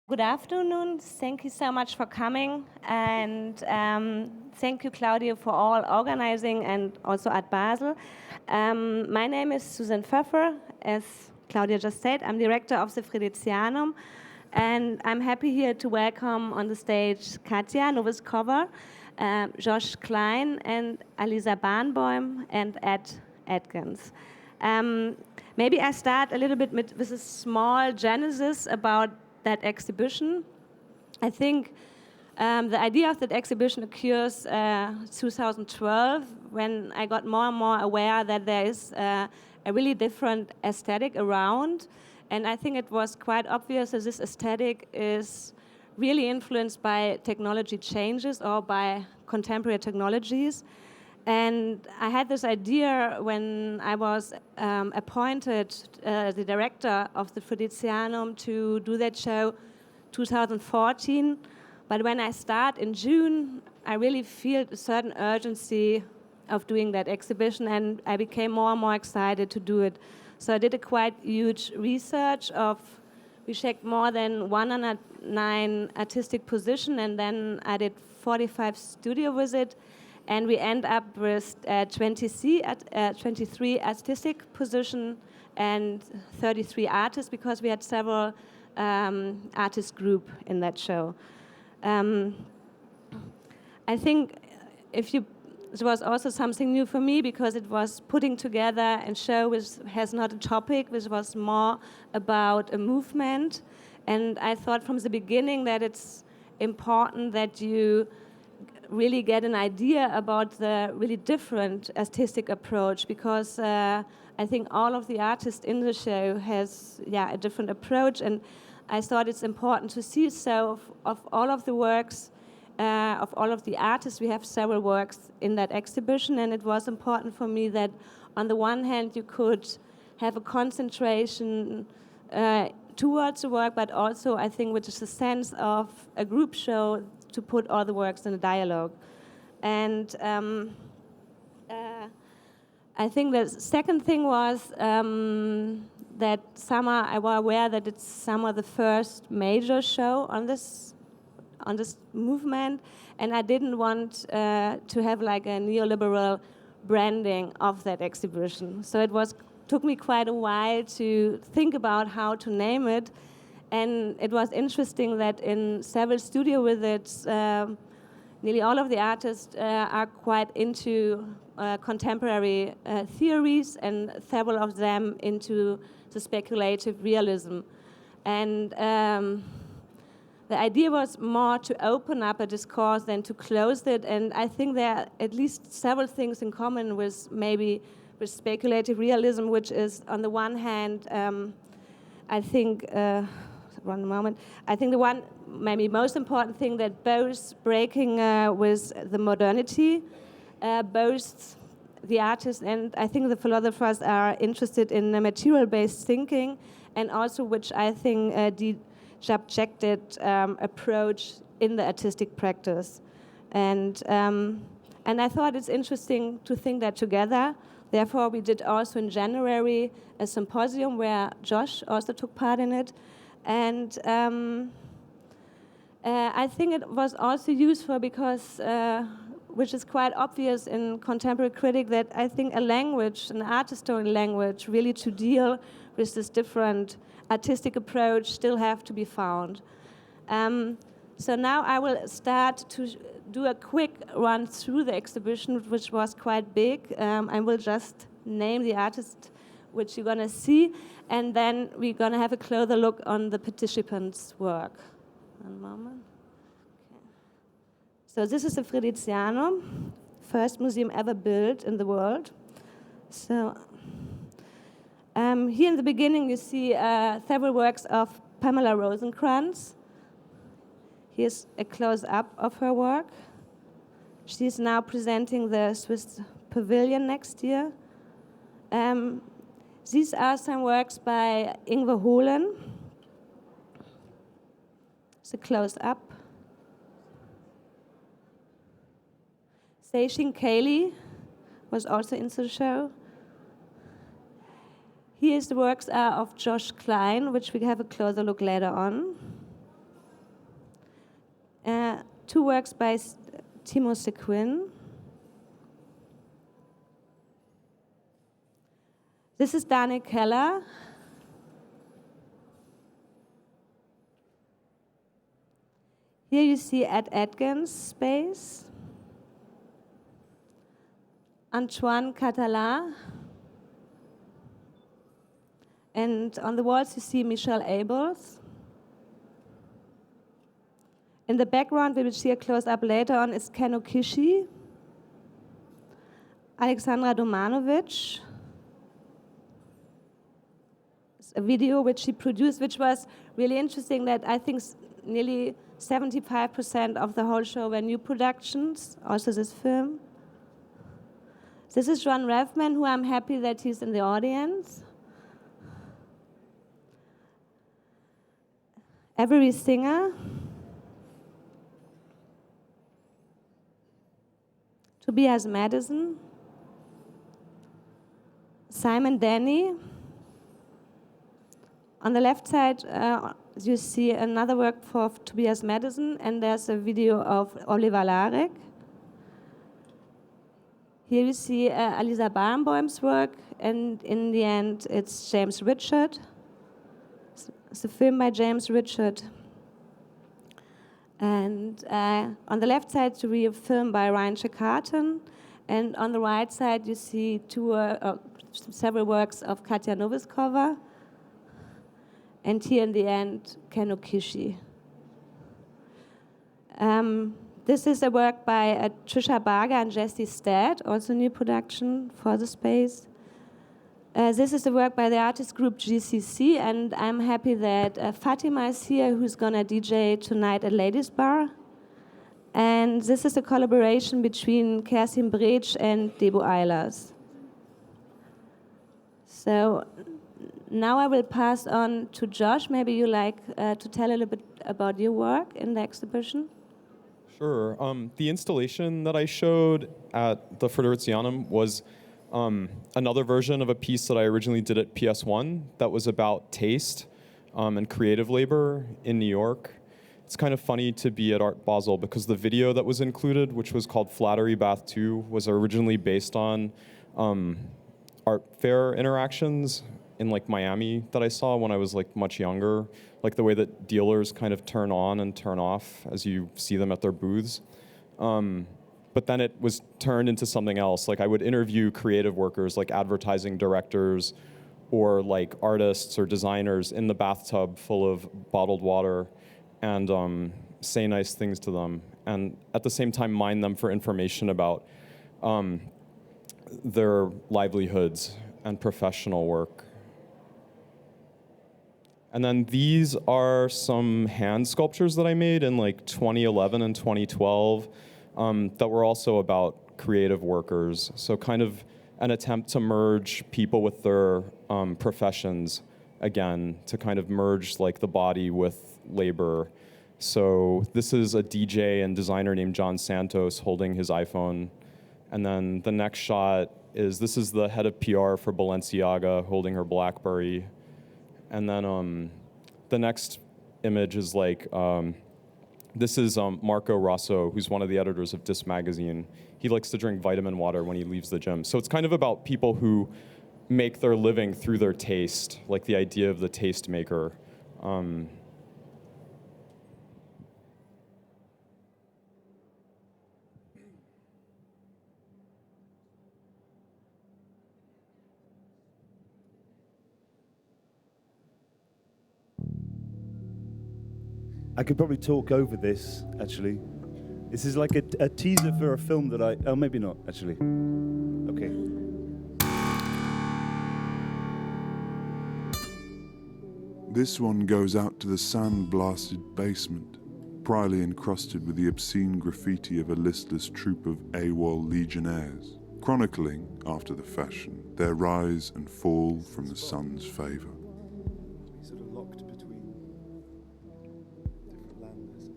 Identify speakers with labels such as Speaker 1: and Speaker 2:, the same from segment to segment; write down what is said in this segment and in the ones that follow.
Speaker 1: Good afternoon. Thank you so much for coming. And thank you, Claudia, for all organizing and also at Basel. My name is Susanne Pfeffer. As Claudia just said, I'm director of the Fridericianum. And I'm happy here to welcome on the stage Katja, Novitskova, Josh Klein, and Alisa Baremboym, and Atkins. Maybe I start a little bit with a small genesis about that exhibition. I think the idea of that exhibition occurs 2012 when I got more and more aware that there is a really different aesthetic around. And I think it was quite obvious that this aesthetic is really influenced by technology changes or by contemporary technologies. And I had this idea when I was appointed the director of the Fridericianum to do that show 2014. But when I start in June, I really feel a certain urgency of doing that exhibition, and I became more and more excited to do it. So I did a quite huge research we checked more than 109 artistic positions, and then I did 45 studio visits. And we end up with 23 artistic positions and 33 artists because we had several artist groups in that show. I think it was also something new for me because it was putting together a show which has not a topic, which was more about a movement. And I thought from the beginning that it's important that you really get an idea about the really different artistic approach because I think all of the artists in the show has a different approach, and I thought it's important to see. So of all of the works, of all of the artists, we have several works in that exhibition, and it was important for me that on the one hand you could have a concentration towards the work, but also I think which is the sense of a group show to put all the works in a dialogue. And I think the second thing was that summer I was aware that it's some of the first major show on this movement, and I didn't want to have like a neoliberal branding of that exhibition. So took me quite a while to think about how to name it. And it was interesting that in several studio visits, nearly all of the artists are quite into contemporary theories, and several of them into the speculative realism. And the idea was more to open up a discourse than to close it. And I think there are at least several things in common with speculative realism, which is on the one hand, I think. One moment. I think the one maybe most important thing that both breaking with the modernity, both the artists and I think the philosophers are interested in a material-based thinking, and also which I think subjected approach in the artistic practice, and I thought it's interesting to think that together. Therefore, we did also in January a symposium where Josh also took part in it. And I think it was also useful because, which is quite obvious in contemporary critique, that I think a language, an art historian language, really to deal with this different artistic approach still have to be found. So now I will start to do a quick run through the exhibition, which was quite big. I will just name the artist which you're going to see, and then we're going to have a closer look on the participants' work. One moment. Okay. So this is the Fridericianum, first museum ever built in the world. So here in the beginning you see several works of Pamela Rosenkrantz. Here's a close-up of her work. She's now presenting the Swiss Pavilion next year. These are some works by Ingvar Holen. It's a close-up. Seishin Kaylee was also in the show. Here's the works of Josh Klein, which we have a closer look later on. two works by Timo Sequin. This is Daniel Keller. Here you see at Atkins space. Antoine Catalan. And on the walls you see Michel Abels. In the background, we will see a close-up later on, is Ken Okishi, Alexandra Domanovic. It's a video which she produced, which was really interesting, that I think nearly 75% of the whole show were new productions, also this film. This is John Revman, who I'm happy that he's in the audience. Avery Singer. Tobias Madison. Simon Denny. On the left side, you see another work for Tobias Madison, and there's a video of Oliver Larek. Here you see Alisa Baremboym's work, and in the end, it's James Richard. It's a film by James Richard. And on the left side, you see a film by Ryan Shakartan, and on the right side, you see several works of Katja Novitskova. And here in the end, Ken Okishi. This is a work by Trisha Barger and Jesse Stead, also new production for the space. This is a work by the artist group GCC, and I'm happy that Fatima is here, who's gonna DJ tonight at Ladies Bar. And this is a collaboration between Kersim Brech and Debo Eilers. So now I will pass on to Josh. Maybe you like to tell a little bit about your work in the exhibition?
Speaker 2: Sure. The installation that I showed at the Fridericianum was another version of a piece that I originally did at PS1 that was about taste and creative labor in New York. It's kind of funny to be at Art Basel because the video that was included, which was called Flattery Bath 2, was originally based on art fair interactions in like Miami that I saw when I was like much younger, like the way that dealers kind of turn on and turn off as you see them at their booths. But then it was turned into something else. Like I would interview creative workers, like advertising directors or like artists or designers in the bathtub full of bottled water and say nice things to them. And at the same time, mine them for information about their livelihoods and professional work. And then these are some hand sculptures that I made in like 2011 and 2012 that were also about creative workers. So kind of an attempt to merge people with their professions again, to kind of merge like the body with labor. So this is a DJ and designer named John Santos holding his iPhone. And then the next shot is, this is the head of PR for Balenciaga holding her BlackBerry. And then the next image is like, this is Marco Rosso, who's one of the editors of Disc Magazine. He likes to drink vitamin water when he leaves the gym. So it's kind of about people who make their living through their taste, like the idea of the taste maker.
Speaker 3: I could probably talk over this, actually. This is like a teaser for a film that oh, maybe not, actually. Okay.
Speaker 4: This one goes out to the sand-blasted basement, pryly encrusted with the obscene graffiti of a listless troop of AWOL legionnaires, chronicling, after the fashion, their rise and fall from the sun's favour.
Speaker 3: Sort of locked between different landers.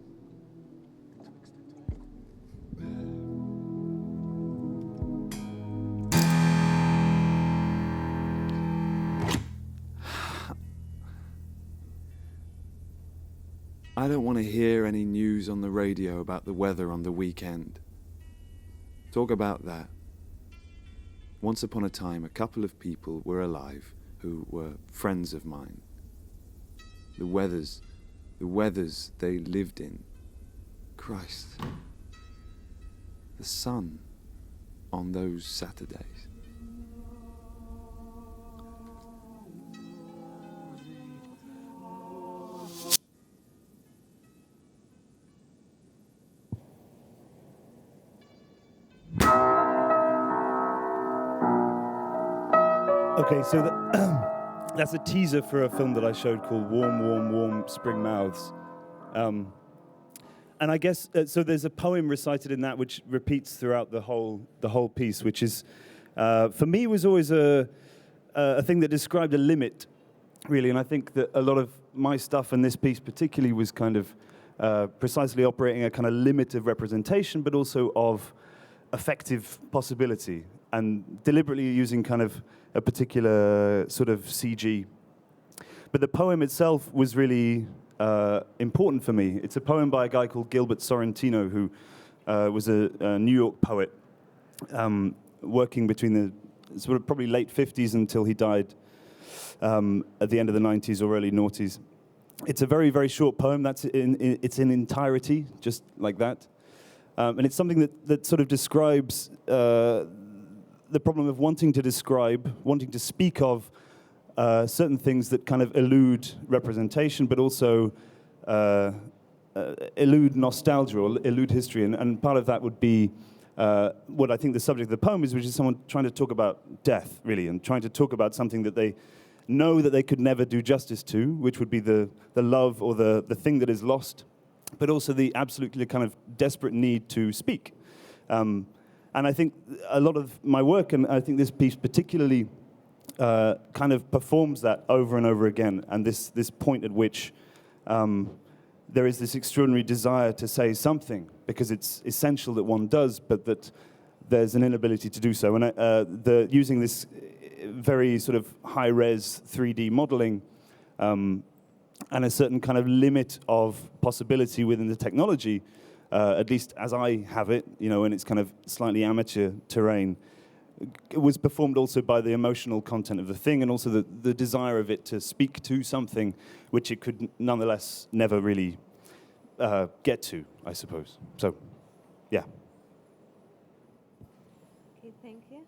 Speaker 5: I don't want to hear any news on the radio about the weather on the weekend. Talk about that. Once upon a time, a couple of people were alive who were friends of mine. The weathers they lived in. Christ. The sun on those Saturdays.
Speaker 3: Okay, so that's a teaser for a film that I showed called Warm, Warm, Warm Spring Mouths. And I guess, so there's a poem recited in that which repeats throughout the whole piece, which is, for me, was always a thing that described a limit, really. And I think that a lot of my stuff in this piece particularly was kind of precisely operating a kind of limit of representation, but also of effective possibility, and deliberately using kind of a particular sort of CG. But the poem itself was really important for me. It's a poem by a guy called Gilbert Sorrentino, who was a New York poet, working between the sort of probably late 50s until he died at the end of the 90s or early noughties. It's a very, very short poem. It's in entirety, just like that. And it's something that sort of describes the problem of wanting to speak of certain things that kind of elude representation, but also elude nostalgia or elude history. And part of that would be what I think the subject of the poem is, which is someone trying to talk about death, really, and trying to talk about something that they know that they could never do justice to, which would be the love or the thing that is lost, but also the absolutely kind of desperate need to speak. And I think a lot of my work, and I think this piece particularly, kind of performs that over and over again, and this point at which there is this extraordinary desire to say something, because it's essential that one does, but that there's an inability to do so. And using this very sort of high-res 3D modeling and a certain kind of limit of possibility within the technology, at least as I have it, and it's kind of slightly amateur terrain, it was performed also by the emotional content of the thing, and also the desire of it to speak to something which it could nonetheless never really get to, I suppose. So, yeah.
Speaker 1: Okay, thank you.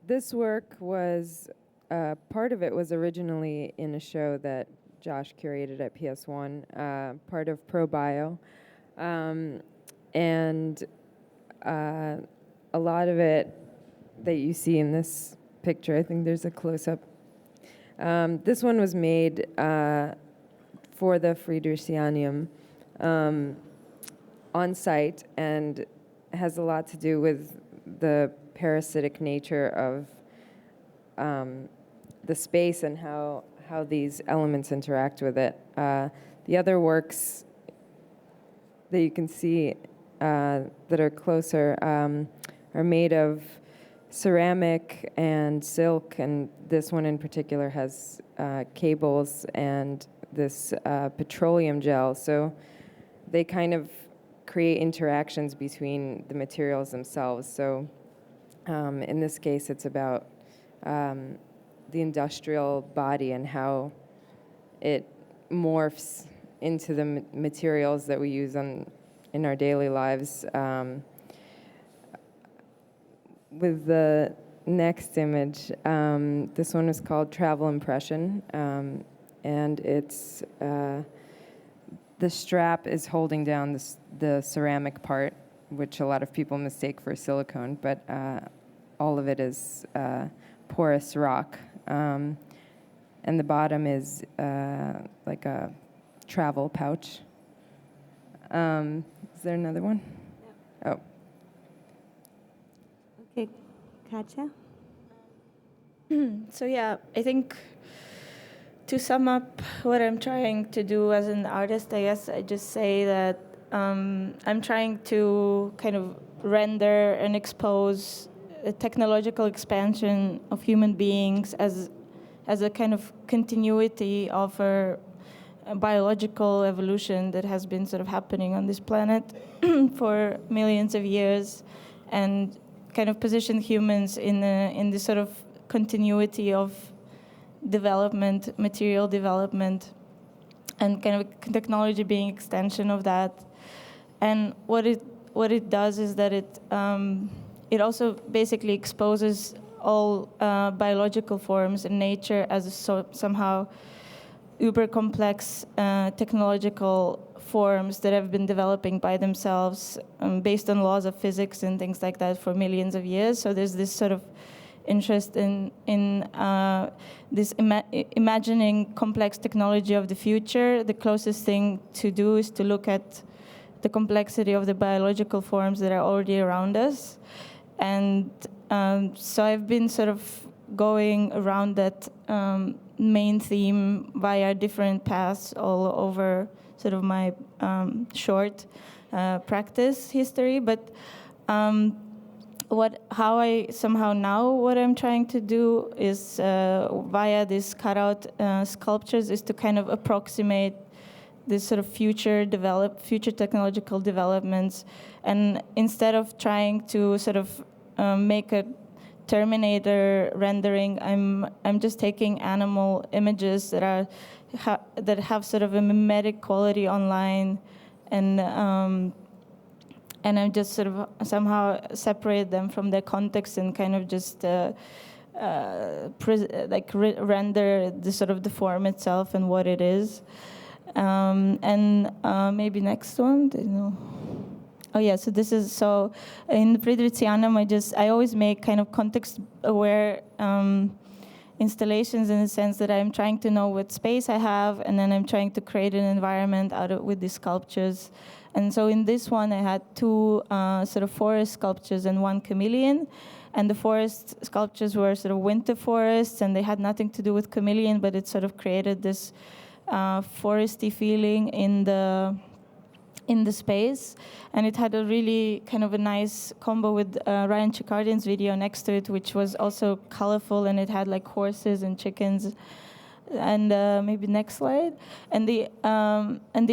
Speaker 6: This work was, part of it was originally in a show that Josh curated at PS1, part of ProBio. And a lot of it that you see in this picture, I think there's a close-up. This one was made for the Fridericianum on site, and has a lot to do with the parasitic nature of the space and how these elements interact with it. The other works that you can see that are closer are made of ceramic and silk, and this one in particular has cables and this petroleum gel. So they kind of create interactions between the materials themselves. So in this case, it's about the industrial body and how it morphs into the materials that we use in our daily lives. With the next image, this one is called Travel Impression, and it's the strap is holding down the ceramic part, which a lot of people mistake for silicone, but all of it is porous rock. And the bottom is like a travel pouch. Is there another one? Yeah. Oh.
Speaker 1: Okay, Katja?
Speaker 7: So yeah, I think to sum up what I'm trying to do as an artist, I guess I just say that I'm trying to kind of render and expose a technological expansion of human beings as as a kind of continuity of our biological evolution that has been sort of happening on this planet for millions of years, and kind of position humans in this sort of continuity of development, material development, and kind of technology being extension of that. And what it does is that it also basically exposes all biological forms in nature as somehow uber complex technological forms that have been developing by themselves based on laws of physics and things like that for millions of years. So there's this sort of interest in this imagining complex technology of the future. The closest thing to do is to look at the complexity of the biological forms that are already around us. And so I've been sort of going around that main theme via different paths all over sort of my short practice history. But what I'm trying to do is via these cutout sculptures is to kind of approximate this sort of future technological developments, and instead of trying to sort of make a Terminator rendering, I'm just taking animal images that have sort of a mimetic quality online, and I just sort of somehow separate them from their context and kind of just render the sort of the form itself and what it is. Maybe next one. Oh yeah, so this is, so in Fridericianum, I always make kind of context-aware installations, in the sense that I'm trying to know what space I have, and then I'm trying to create an environment with these sculptures. And so in this one, I had two sort of forest sculptures and one chameleon. And the forest sculptures were sort of winter forests, and they had nothing to do with chameleon, but it sort of created this foresty feeling in the space. And it had a really kind of a nice combo with Ryan Chicardian's video next to it, which was also colorful, and it had like horses and chickens. And maybe next slide. And the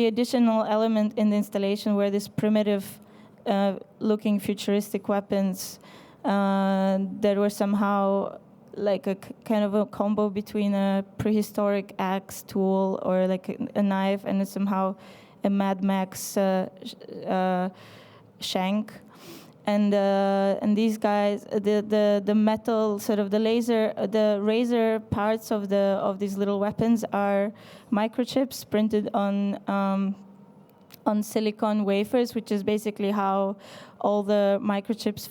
Speaker 7: additional element in the installation were these primitive looking futuristic weapons that were somehow like a kind of a combo between a prehistoric axe tool or like a knife, and it's somehow a Mad Max shank. And these guys, the metal sort of the razor parts of these little weapons are microchips printed on silicon wafers, which is basically how all the microchips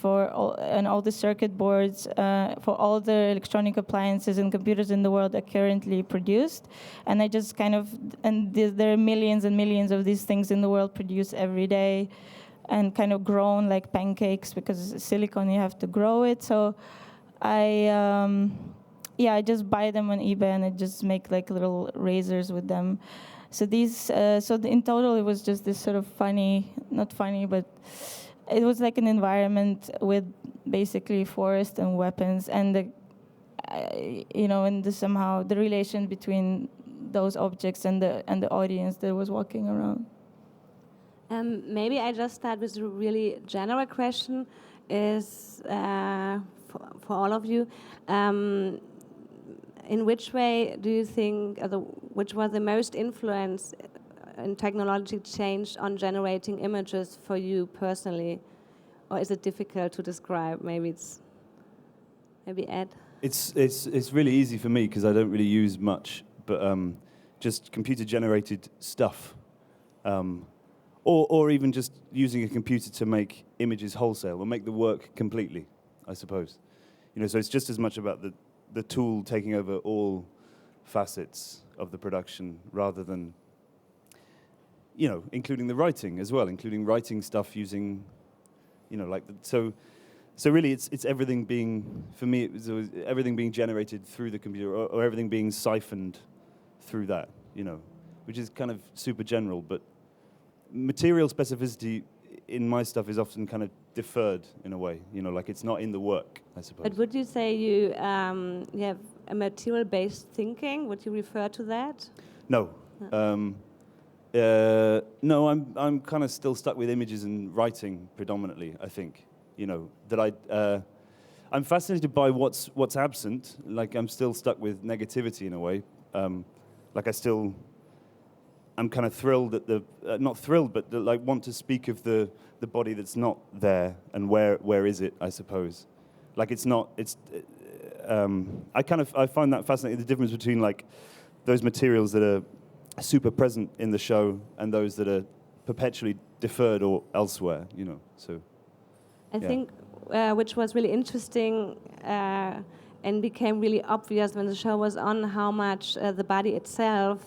Speaker 7: and all the circuit boards for all the electronic appliances and computers in the world are currently produced. And I just kind of, and there are millions and millions of these things in the world produced every day, and kind of grown like pancakes, because silicon, you have to grow it. So I just buy them on eBay, and I just make like little razors with them. So in total, it was just this sort of not funny, but it was like an environment with basically forest and weapons, and somehow the relation between those objects and the audience that was walking around.
Speaker 1: Maybe I just start with a really general question, is for all of you. In which way do you think, which was the most influence in technology change on generating images for you personally? Or is it difficult to describe? Maybe Ed?
Speaker 3: It's really easy for me because I don't really use much, but just computer-generated stuff. Or even just using a computer to make images wholesale or make the work completely, I suppose. So it's just as much about the tool taking over all facets of the production rather than, including the writing as well, including writing stuff using, so really it's everything being, for me, it was everything being generated through the computer or everything being siphoned through that, which is kind of super general, but material specificity in my stuff is often kind of deferred in a way, like it's not in the work, I suppose.
Speaker 1: But would you say you have a material-based thinking. Would you refer to that?
Speaker 3: No. No, I'm kind of still stuck with images and writing predominantly, I think. You know, that I'm fascinated by what's absent. Like, I'm still stuck with negativity in a way. I'm kind of thrilled at not thrilled, but like want to speak of the body that's not there, and where is it, I suppose. Like, I find that fascinating, the difference between like those materials that are super present in the show and those that are perpetually deferred or elsewhere, you know, so.
Speaker 1: I think which was really interesting and became really obvious when the show was on, how much the body itself,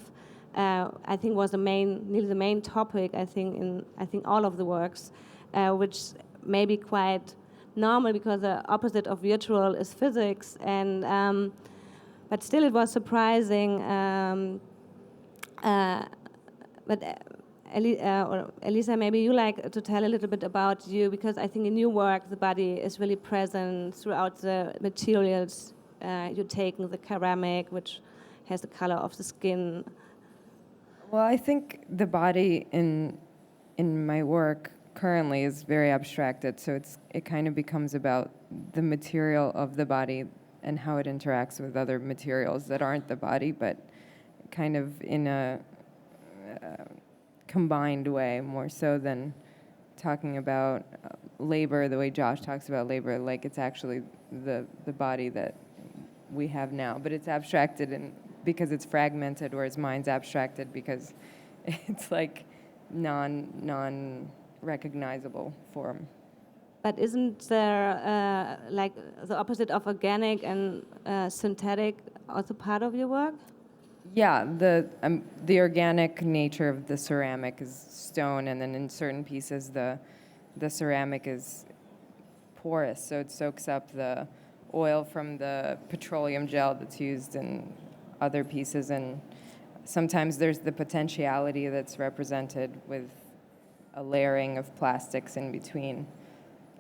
Speaker 1: I think, was nearly the main topic. I think in all of the works, which may be quite normal because the opposite of virtual is physics, and but still it was surprising. But Alisa, maybe you like to tell a little bit about you, because I think in your work the body is really present throughout the materials you're taking, the ceramic, which has the color of the skin.
Speaker 6: Well, I think the body in my work currently is very abstracted, so it kind of becomes about the material of the body and how it interacts with other materials that aren't the body, but kind of in a combined way, more so than talking about labor the way Josh talks about labor, like it's actually the body that we have now. But it's abstracted because it's fragmented, whereas mine's abstracted because it's like non-recognizable form.
Speaker 1: But isn't there like the opposite of organic and synthetic also part of your work?
Speaker 6: Yeah, the organic nature of the ceramic is stone, and then in certain pieces the ceramic is porous, so it soaks up the oil from the petroleum gel that's used in other pieces, and sometimes there's the potentiality that's represented with a layering of plastics in between.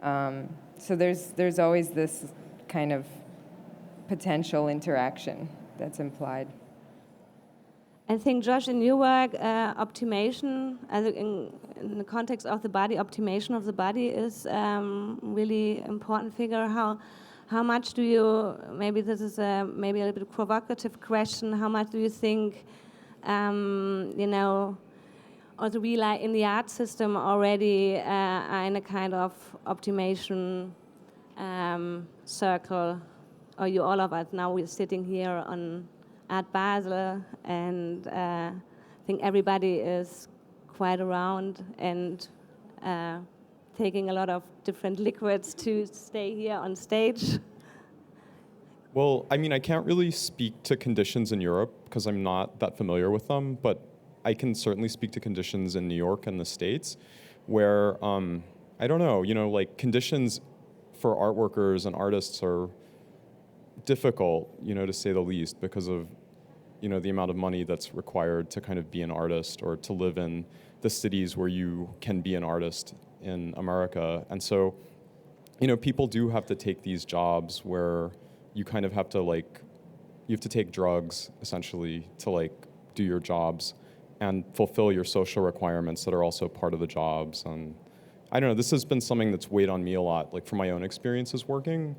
Speaker 6: So there's always this kind of potential interaction that's implied.
Speaker 1: I think, Josh, in your work, optimization, in the context of the body, optimization of the body is really important figure. How much do you, maybe this is maybe a little bit provocative question, how much do you think, also rely in the art system already in a kind of optimization circle, or you all of us now we're sitting here at Basel, and I think everybody is quite around and taking a lot of different liquids to stay here on stage.
Speaker 2: Well, I mean, I can't really speak to conditions in Europe because I'm not that familiar with them, but I can certainly speak to conditions in New York and the States where, I don't know, like conditions for art workers and artists are difficult, to say the least, because of the amount of money that's required to kind of be an artist or to live in the cities where you can be an artist in America. And so, people do have to take these jobs where you kind of have to you have to take drugs essentially to do your jobs and fulfill your social requirements that are also part of the jobs. And I don't know, this has been something that's weighed on me a lot, from my own experiences working.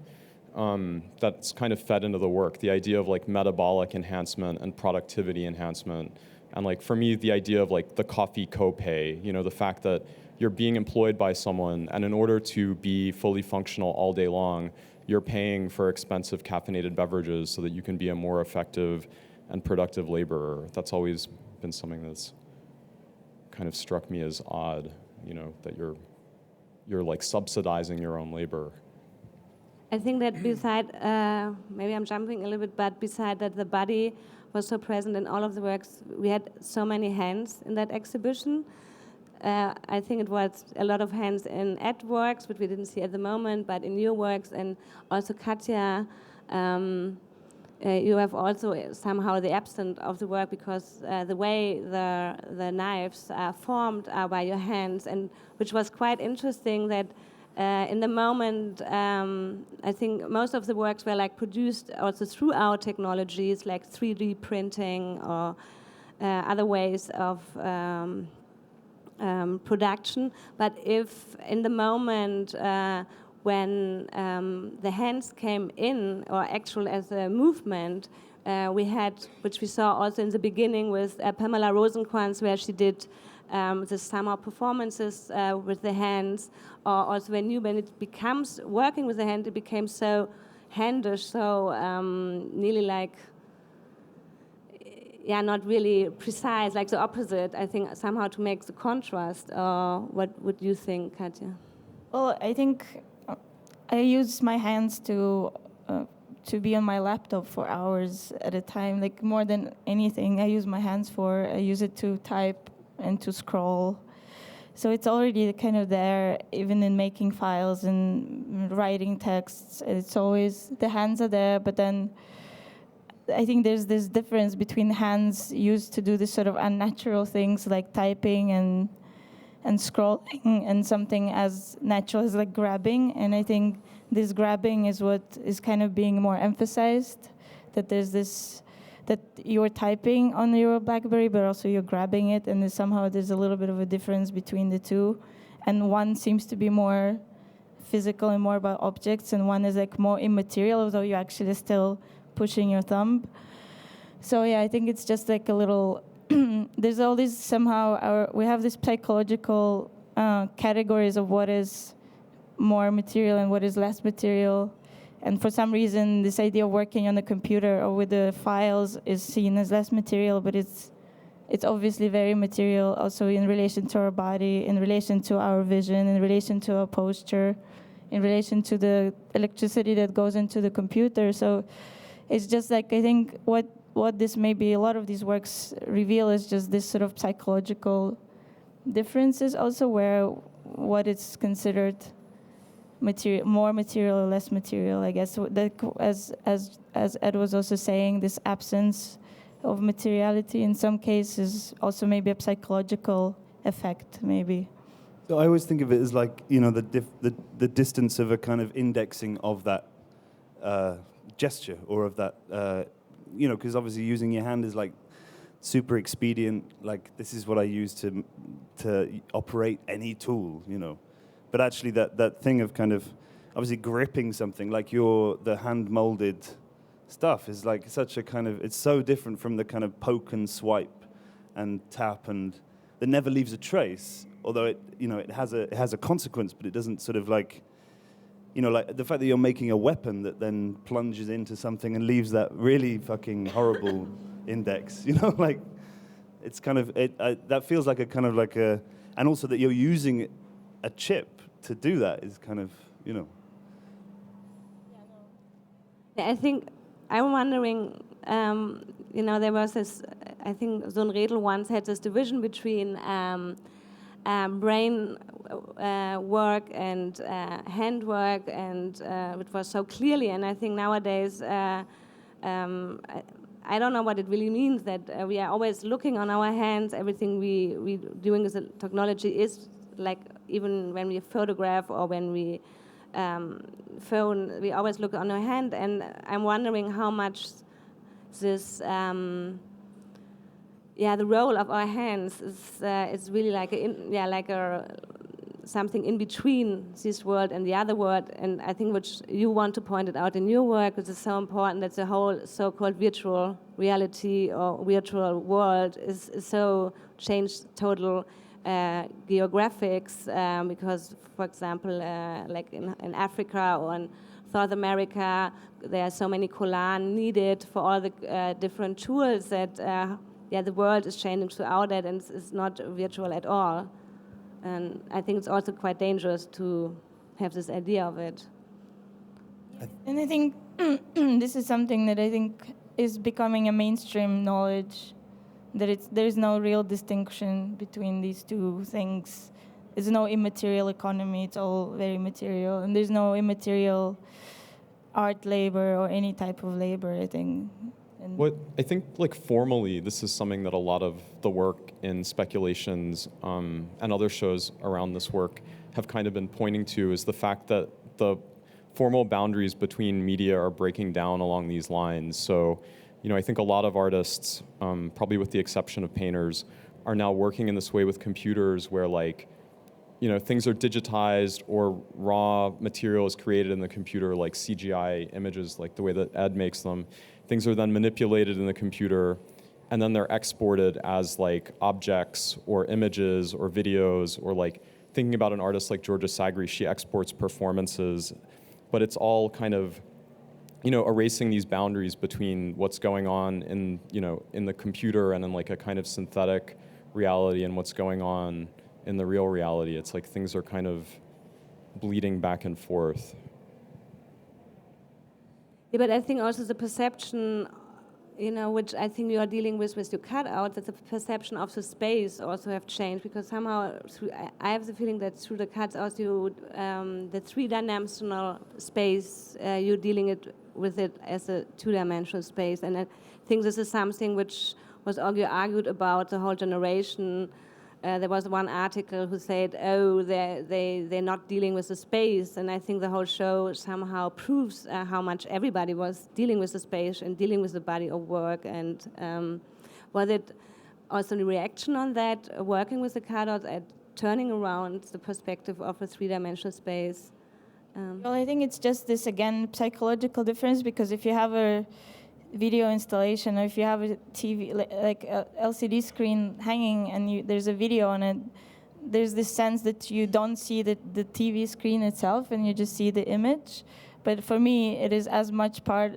Speaker 2: That's kind of fed into the work, the idea of metabolic enhancement and productivity enhancement. And for me, the idea of the coffee copay, the fact that you're being employed by someone, and in order to be fully functional all day long, you're paying for expensive caffeinated beverages so that you can be a more effective and productive laborer. That's always been something that's kind of struck me as odd, that you're subsidizing your own labor.
Speaker 1: I think that beside, maybe I'm jumping a little bit, but beside that the body was so present in all of the works, we had so many hands in that exhibition. I think it was a lot of hands in Ed works, which we didn't see at the moment, but in your works, and also Katja, you have also somehow the absence of the work because the way the knives are formed are by your hands, and which was quite interesting that in the moment, I think most of the works were like produced also through our technologies, like 3D printing or other ways of production. But if in the moment when the hands came in, or actual as a movement, we had, which we saw also in the beginning with Pamela Rosenkrantz, where she did the summer performances with the hands, or also when it becomes working with the hand, it became so handish, so nearly like, not really precise, like the opposite. I think somehow to make the contrast. What would you think, Katja?
Speaker 7: Well, I think I use my hands to be on my laptop for hours at a time, like more than anything. I use my hands for. I use it to type and to scroll. So it's already kind of there, even in making files and writing texts. It's always, the hands are there, but then I think there's this difference between hands used to do this sort of unnatural things like typing and scrolling, and something as natural as like grabbing. And I think this grabbing is what is kind of being more emphasized, that there's this, that you're typing on your BlackBerry, but also you're grabbing it, and somehow there's a little bit of a difference between the two. And one seems to be more physical and more about objects, and one is like more immaterial, although you're actually still pushing your thumb. So yeah, I think it's just like a little, there's all these somehow, we have this psychological categories of what is more material and what is less material. And for some reason, this idea of working on the computer or with the files is seen as less material, but it's obviously very material also in relation to our body, in relation to our vision, in relation to our posture, in relation to the electricity that goes into the computer. So it's just like, I think what this maybe a lot of these works reveal is just this sort of psychological differences also, where what is considered material, more material or less material, I guess. That, as Ed was also saying, this absence of materiality in some cases also maybe a psychological effect, maybe.
Speaker 3: So I always think of it as like, you know, the distance of a kind of indexing of that gesture, or of that, you know, because obviously using your hand is like super expedient, like this is what I use to operate any tool, you know. But actually that thing of kind of obviously gripping something, like the hand-molded stuff is like such a kind of, it's so different from the kind of poke and swipe and tap, and that never leaves a trace, although it, you know, it has a consequence, but it doesn't sort of like, you know, like the fact that you're making a weapon that then plunges into something and leaves that really fucking horrible index, you know, like it's kind of, that feels like a kind of like a, and also that you're using a chip to do that is kind of, you know.
Speaker 1: Yeah, I think I'm wondering, you know, there was this, I think Zoon Redl once had this division between brain work and hand work, and it was so clearly, and I think nowadays, I don't know what it really means, that we are always looking on our hands. Everything we doing as a technology is like, even when we photograph or when we phone, we always look on our hand. And I'm wondering how much this, the role of our hands is really like something in between this world and the other world. And I think which you want to point it out in your work, which is so important, that the whole so-called virtual reality or virtual world is so changed total geographics, because, for example, like in Africa or in South America, there are so many Kline needed for all the different tools that the world is changing throughout it, and it's not virtual at all. And I think it's also quite dangerous to have this idea of it.
Speaker 7: And I think this is something that I think is becoming a mainstream knowledge, that there's no real distinction between these two things. There's no immaterial economy, it's all very material, and there's no immaterial art labor or any type of labor, I think.
Speaker 2: What I think, like, formally, this is something that a lot of the work in Speculations and other shows around this work have kind of been pointing to is the fact that the formal boundaries between media are breaking down along these lines. So, I think a lot of artists, probably with the exception of painters, are now working in this way with computers where things are digitized or raw material is created in the computer, like CGI images, like the way that Ed makes them. Things are then manipulated in the computer, and then they're exported as objects or images or videos, or thinking about an artist like Georgia Sagri, she exports performances, but it's all kind of erasing these boundaries between what's going on in the computer and in a kind of synthetic reality and what's going on in the real reality. It's like things are kind of bleeding back and forth.
Speaker 1: Yeah, but I think also the perception, which I think you are dealing with your cutout, that the perception of the space also have changed, because somehow I have the feeling that through the cutouts, the three-dimensional space, you're dealing with it as a two-dimensional space. And I think this is something which was argued about the whole generation. There was one article who said, they're not dealing with the space. And I think the whole show somehow proves how much everybody was dealing with the space and dealing with the body of work. And was it also a reaction on that, working with the cutouts and turning around the perspective of a three-dimensional space?
Speaker 7: Well, I think it's just this, again, psychological difference, because if you have a video installation, or if you have a TV, like a LCD screen hanging and there's a video on it, there's this sense that you don't see the TV screen itself and you just see the image. But for me, it is as much part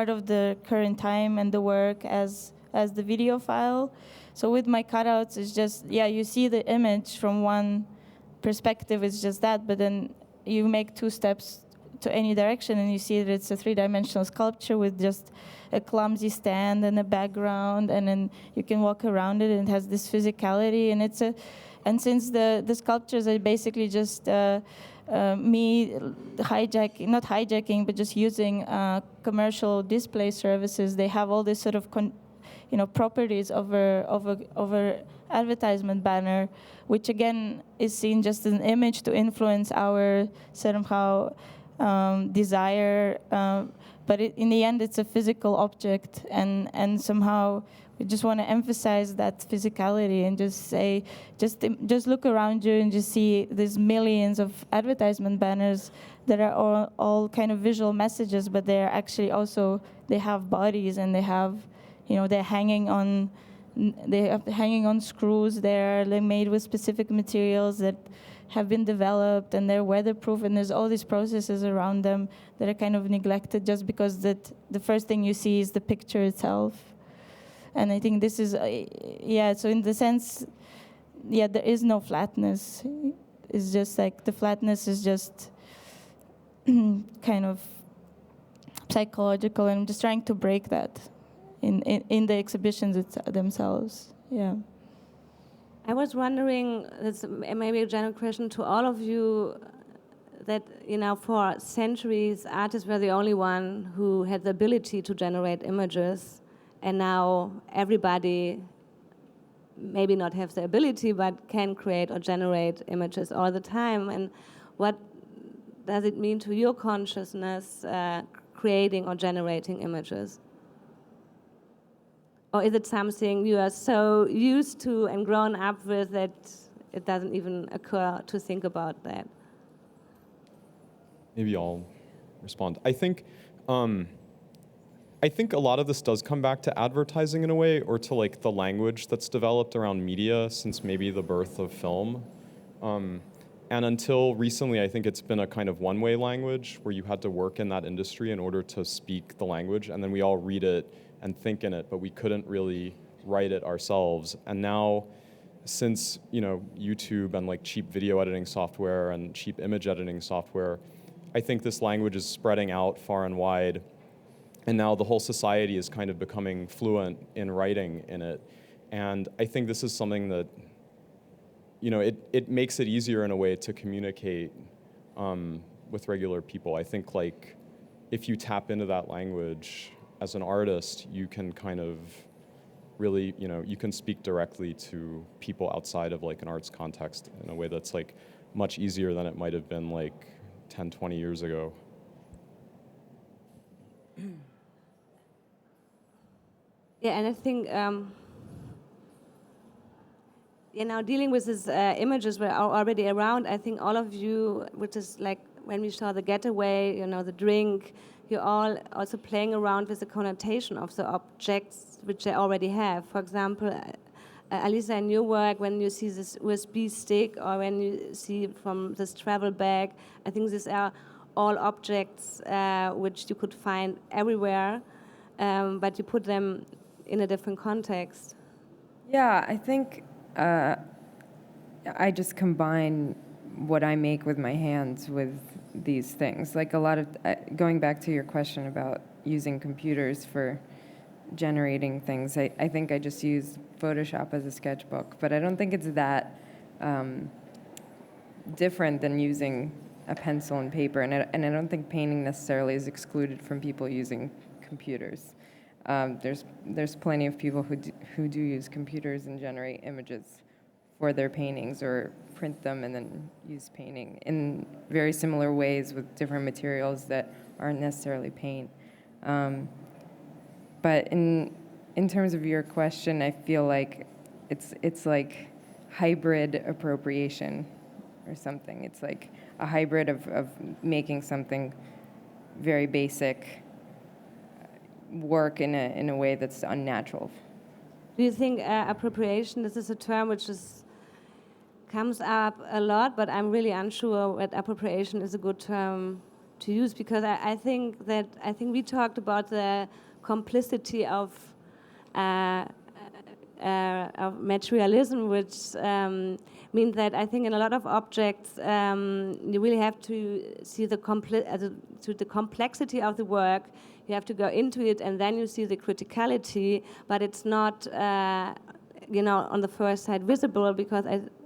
Speaker 7: of the current time and the work as the video file. So with my cutouts, it's just, you see the image from one perspective, it's just that, but then you make two steps to any direction and you see that it's a three-dimensional sculpture with just a clumsy stand and a background, and then you can walk around it and it has this physicality, and since the sculptures are basically just me not hijacking, but just using commercial display services, they have all this sort of properties over advertisement banner, which again is seen just as an image to influence our somehow desire, but in the end it's a physical object, and somehow we just want to emphasize that physicality and just say, just look around you and just see there's millions of advertisement banners that are all kind of visual messages, but they're actually also, they have bodies and they have, they're hanging on screws. They're made with specific materials that have been developed, and they're weatherproof, and there's all these processes around them that are kind of neglected just because the first thing you see is the picture itself. And I think this is, so in the sense, there is no flatness. It's just the flatness is just kind of psychological, and I'm just trying to break that in the exhibitions themselves. Yeah.
Speaker 1: I was wondering, it's maybe a general question to all of you, that for centuries artists were the only one who had the ability to generate images, and now everybody maybe not have the ability but can create or generate images all the time. And what does it mean to your consciousness creating or generating images? Or is it something you are so used to and grown up with that it doesn't even occur to think about that?
Speaker 2: Maybe I'll respond. I think a lot of this does come back to advertising in a way, or to the language that's developed around media since maybe the birth of film. And until recently, I think it's been a kind of one-way language where you had to work in that industry in order to speak the language, and then we all read it and think in it, but we couldn't really write it ourselves. And now, since YouTube and cheap video editing software and cheap image editing software, I think this language is spreading out far and wide, and now the whole society is kind of becoming fluent in writing in it. And I think this is something that it makes it easier in a way to communicate with regular people. I think if you tap into that language as an artist, you can kind of really, you can speak directly to people outside of like an arts context in a way that's like much easier than it might have been like 10, 20 years ago.
Speaker 1: Yeah, and I think, dealing with these images were already around. I think all of you, which is like when we saw the getaway, the drink, you're all also playing around with the connotation of the objects which they already have. For example, Alisa, in your work, when you see this USB stick or when you see from this travel bag, I think these are all objects which you could find everywhere, but you put them in a different context.
Speaker 6: Yeah, I think I just combine what I make with my hands with these things. Like a lot of, going back to your question about using computers for generating things, I think I just use Photoshop as a sketchbook, but I don't think it's that different than using a pencil and paper, and I don't think painting necessarily is excluded from people using computers. There's plenty of people who do use computers and generate images for their paintings or print them and then use painting in very similar ways with different materials that aren't necessarily paint. But in terms of your question, I feel like it's like hybrid appropriation or something. It's like a hybrid of making something very basic work in a way that's unnatural.
Speaker 1: Do you think appropriation, this is a term which comes up a lot, but I'm really unsure that appropriation is a good term to use, because I think we talked about the complicity of materialism, which means that I think in a lot of objects you really have to see the complexity of the work. You have to go into it, and then you see the criticality, but it's not, on the first sight visible, because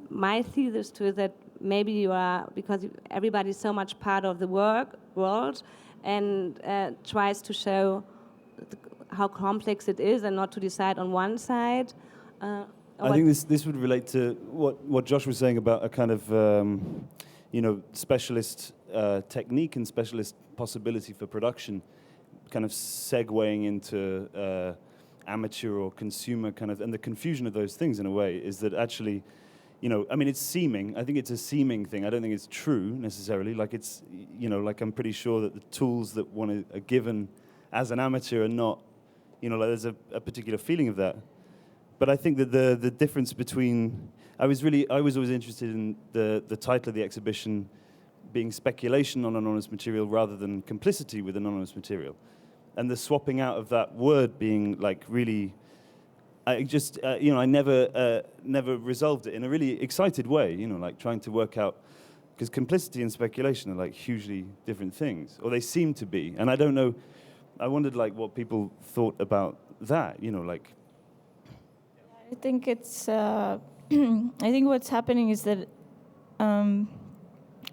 Speaker 1: my thesis to it that maybe you are, because everybody's so much part of the world and tries to show how complex it is and not to decide on one side.
Speaker 3: I think this would relate to what Josh was saying about a kind of, specialist technique and specialist possibility for production, kind of segueing into amateur or consumer kind of, and the confusion of those things in a way is that actually, it's seeming. I think it's a seeming thing. I don't think it's true necessarily. Like it's, like I'm pretty sure that the tools that one are given as an amateur are not, like there's a particular feeling of that. But I think that the difference between, I was always interested in the title of the exhibition being speculation on anonymous material rather than complicity with anonymous material. And the swapping out of that word being like really, I just, I never resolved it in a really excited way, like trying to work out, because complicity and speculation are like hugely different things, or they seem to be. And I don't know, I wondered like what people thought about that, like.
Speaker 7: I think it's, I think what's happening is that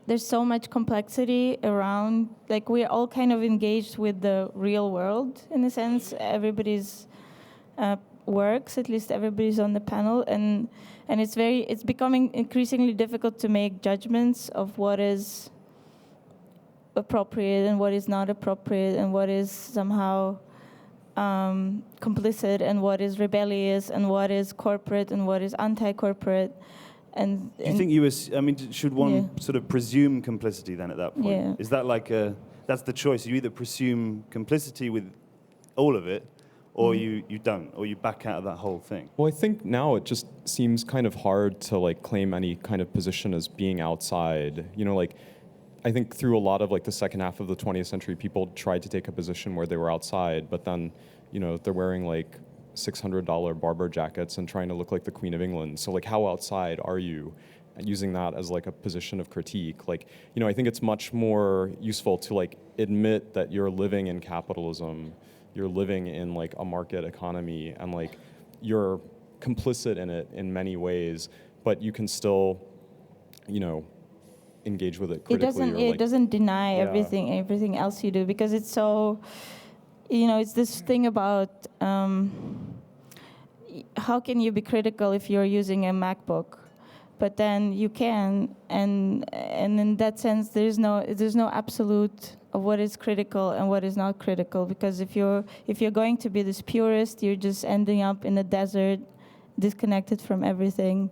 Speaker 7: there's so much complexity around, like we're all kind of engaged with the real world in a sense. Everybody's works, at least everybody's on the panel, and it's becoming increasingly difficult to make judgments of what is appropriate and what is not appropriate and what is somehow complicit and what is rebellious and what is corporate and what is anti-corporate. And
Speaker 3: do you think should one sort of presume complicity then at that point?
Speaker 7: Yeah.
Speaker 3: Is that like that's the choice? You either presume complicity with all of it, or you don't, or you back out of that whole thing?
Speaker 2: Well, I think now it just seems kind of hard to like claim any kind of position as being outside. I think through a lot of like the second half of the 20th century, people tried to take a position where they were outside, but then, they're wearing like $600 Barber jackets and trying to look like the Queen of England. So like, how outside are you? And using that as like a position of critique. Like, I think it's much more useful to like admit that you're living in capitalism, you're living in like a market economy, and like you're complicit in it in many ways, but you can still, engage with it critically.
Speaker 7: It doesn't deny everything else you do, because it's so, it's this thing about, how can you be critical if you're using a MacBook? But then you can, and in that sense, there's no absolute of what is critical and what is not critical, because if you're going to be this purist, you're just ending up in a desert, disconnected from everything,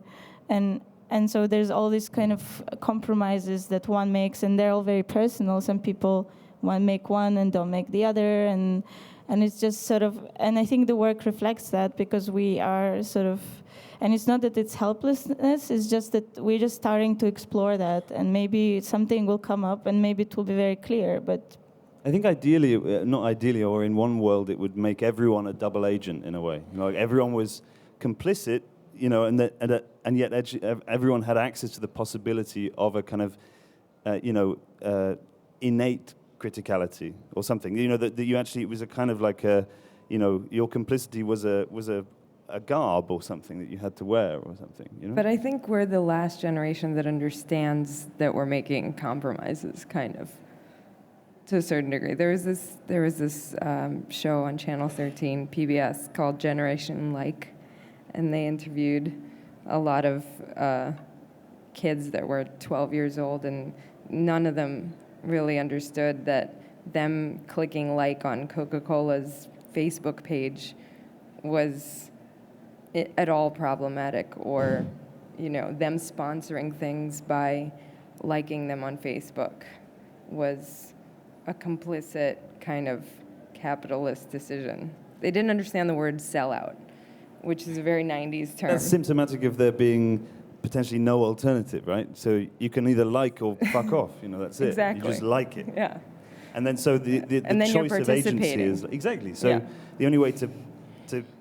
Speaker 7: and so there's all these kind of compromises that one makes, and they're all very personal. Some people want to make one and don't make the other, and it's just sort of, and I think the work reflects that, because we are sort of. And it's not that it's helplessness, it's just that we're just starting to explore that, and maybe something will come up, and maybe it will be very clear, but...
Speaker 3: I think ideally, not ideally, or in one world, it would make everyone a double agent in a way. You know, like everyone was complicit, you know, and yet everyone had access to the possibility of a kind of, innate criticality or something. You know, that you actually, it was a kind of like a, you know, your complicity was a garb or something that you had to wear or something, you know?
Speaker 6: But I think we're the last generation that understands that we're making compromises, kind of, to a certain degree. There was this show on Channel 13, PBS, called Generation Like, and they interviewed a lot of kids that were 12 years old, and none of them really understood that them clicking like on Coca-Cola's Facebook page was at all problematic, or, you know, them sponsoring things by liking them on Facebook was a complicit kind of capitalist decision. They didn't understand the word sellout, which is a very 90s term.
Speaker 3: That's symptomatic of there being potentially no alternative, right? So you can either like or fuck off, you know, that's it.
Speaker 6: Exactly.
Speaker 3: You just like it.
Speaker 6: Yeah.
Speaker 3: And then so the
Speaker 6: And then you're
Speaker 3: choice of agency
Speaker 6: participating.
Speaker 3: is, exactly. So
Speaker 6: Yeah.
Speaker 3: the only way to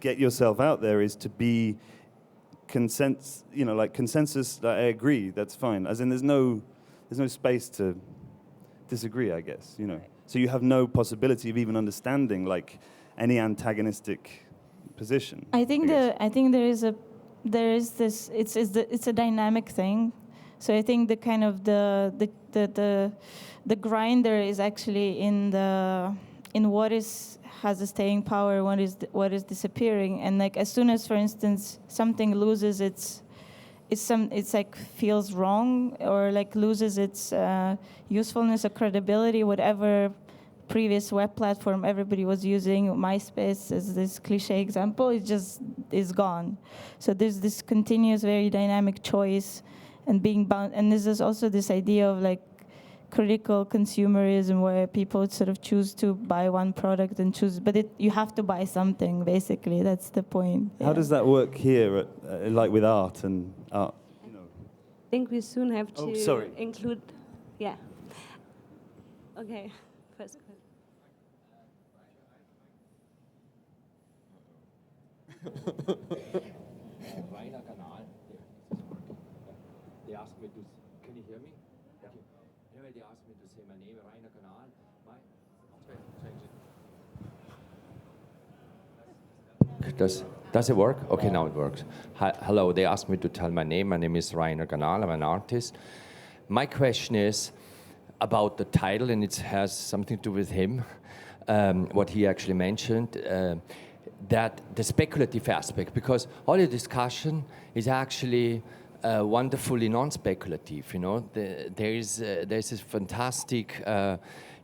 Speaker 3: get yourself out there is to be consensus, I agree, that's fine. As in there's no space to disagree, I guess, you know. So you have no possibility of even understanding like any antagonistic position.
Speaker 7: I think there is this. It's a dynamic thing. So I think the kind of the grinder is actually in what has a staying power, what is disappearing, and like as soon as, for instance, something loses it's like feels wrong, or like loses its usefulness or credibility, whatever previous web platform everybody was using, MySpace as this cliche example, it just is gone. So there's this continuous, very dynamic choice, and being bound. And this is also this idea of like critical consumerism, where people sort of choose to buy one product and choose, but you have to buy something. Basically, that's the point.
Speaker 3: How
Speaker 7: Yeah.
Speaker 3: does that work here, like with art and art? You know.
Speaker 1: I think we soon have to include, yeah. Okay, first question.
Speaker 8: Reiner Kanal. They asked me to. Can you hear me? Okay. Anyway, they asked me to say my name, Reiner Kanal. Does it work? Okay, now it works. Hello, they asked me to tell my name. My name is Reiner Kanal. I'm an artist. My question is about the title, and it has something to do with him, what he actually mentioned. That the speculative aspect, because all the discussion is actually wonderfully non-speculative. You know, there's this fantastic,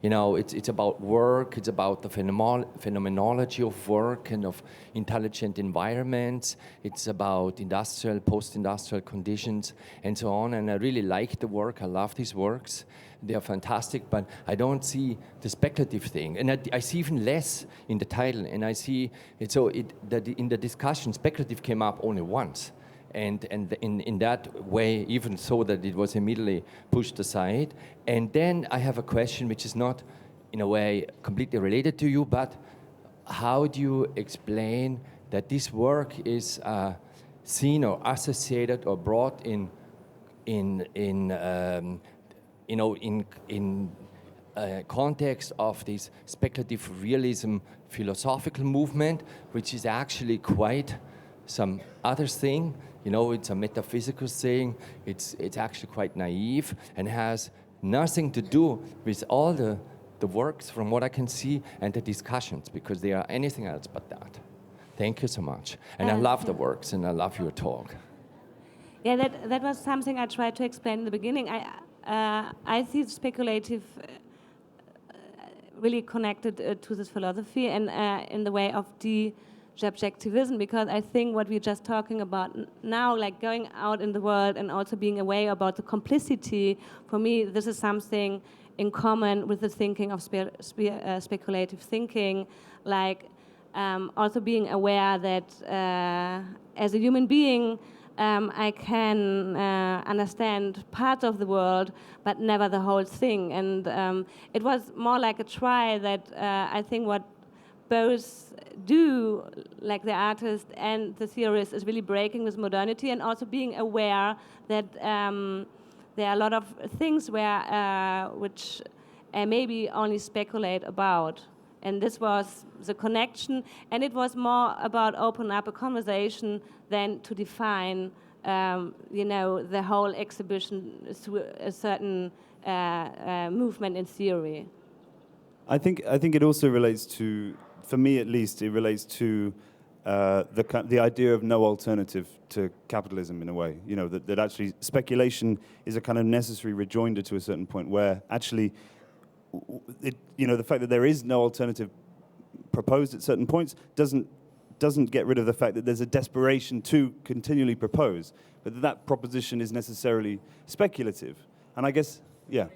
Speaker 8: it's about work. It's about the phenomenology of work and of intelligent environments. It's about industrial, post-industrial conditions, and so on. And I really like the work. I love these works. They are fantastic, but I don't see the speculative thing. And I see even less in the title. And I see that in the discussion, speculative came up only once. And in that way, even so that it was immediately pushed aside. And then I have a question which is not, in a way, completely related to you, but how do you explain that this work is seen or associated or brought in context of this speculative realism philosophical movement, which is actually quite some other thing. You know, it's a metaphysical thing. It's actually quite naive and has nothing to do with all the works, from what I can see, and the discussions, because they are anything else but that. Thank you so much. And I love the works, and I love your talk.
Speaker 1: Yeah, that was something I tried to explain in the beginning. I see speculative really connected to this philosophy and in the way of de-subjectivism, because I think what we're just talking about now, like going out in the world and also being aware about the complicity, for me, this is something in common with the thinking of speculative thinking, like also being aware that as a human being, I can understand part of the world, but never the whole thing. And it was more like a try that I think what both do, like the artist and the theorist, is really breaking with modernity and also being aware that there are a lot of things which maybe only speculate about. And this was the connection, and it was more about opening up a conversation than to define, the whole exhibition through a certain movement in theory.
Speaker 3: I think it also relates to, for me at least, it relates to the idea of no alternative to capitalism in a way. You know, that actually speculation is a kind of necessary rejoinder to a certain point where actually, the fact that there is no alternative proposed at certain points doesn't get rid of the fact that there's a desperation to continually propose, but that proposition is necessarily speculative. And I guess, yeah.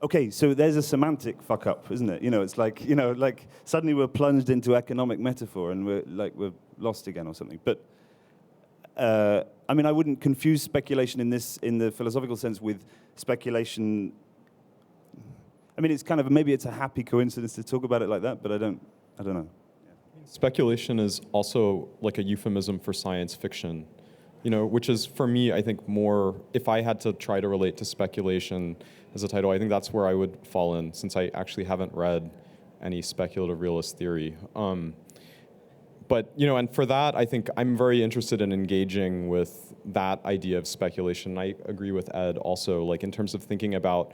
Speaker 3: Okay, so there's a semantic fuck up, isn't it? It's like, like suddenly we're plunged into economic metaphor and we're lost again or something. But I wouldn't confuse speculation in the philosophical sense with speculation. It's kind of, maybe it's a happy coincidence to talk about it like that, but I don't know.
Speaker 2: Speculation is also like a euphemism for science fiction, which is, for me, I think more, if I had to try to relate to speculation as a title, I think that's where I would fall in, since I actually haven't read any speculative realist theory. But, and for that, I think I'm very interested in engaging with that idea of speculation. I agree with Ed also, like in terms of thinking about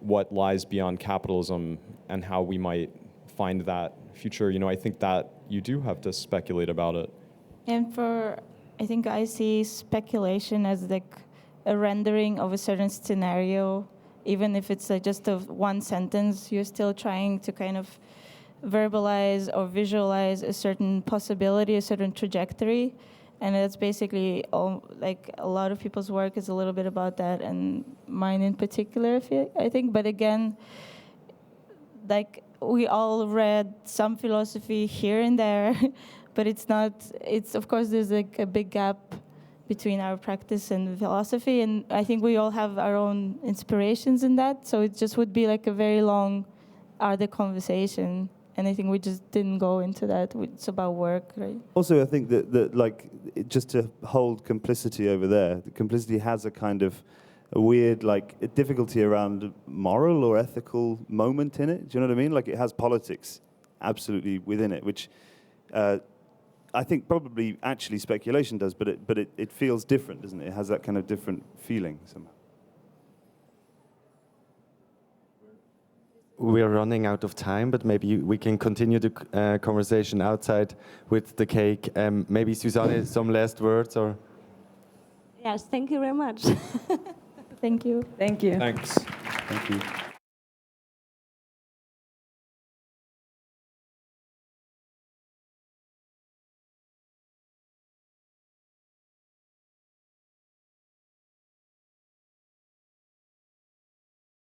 Speaker 2: what lies beyond capitalism and how we might find that future. I think that you do have to speculate about it.
Speaker 7: And I think I see speculation as like a rendering of a certain scenario, even if it's just one sentence, you're still trying to kind of verbalize or visualize a certain possibility, a certain trajectory. And that's basically all, like a lot of people's work is a little bit about that, and mine in particular, I think. But again, like we all read some philosophy here and there, but it's of course there's like a big gap between our practice and philosophy, and I think we all have our own inspirations in that, so it just would be like a very long, other conversation. And I think we just didn't go into that. It's about work, right?
Speaker 3: Also, I think that like, just to hold complicity over there, the complicity has a kind of a weird, like, a difficulty around moral or ethical moment in it. Do you know what I mean? Like, it has politics absolutely within it, which I think probably actually speculation does, but it feels different, doesn't it? It has that kind of different feeling somehow.
Speaker 9: We're running out of time, but maybe we can continue the conversation outside with the cake. Maybe Susanne, some last words, or?
Speaker 1: Yes, thank you very much.
Speaker 7: Thank you.
Speaker 6: Thank you.
Speaker 2: Thanks.
Speaker 3: Thank you.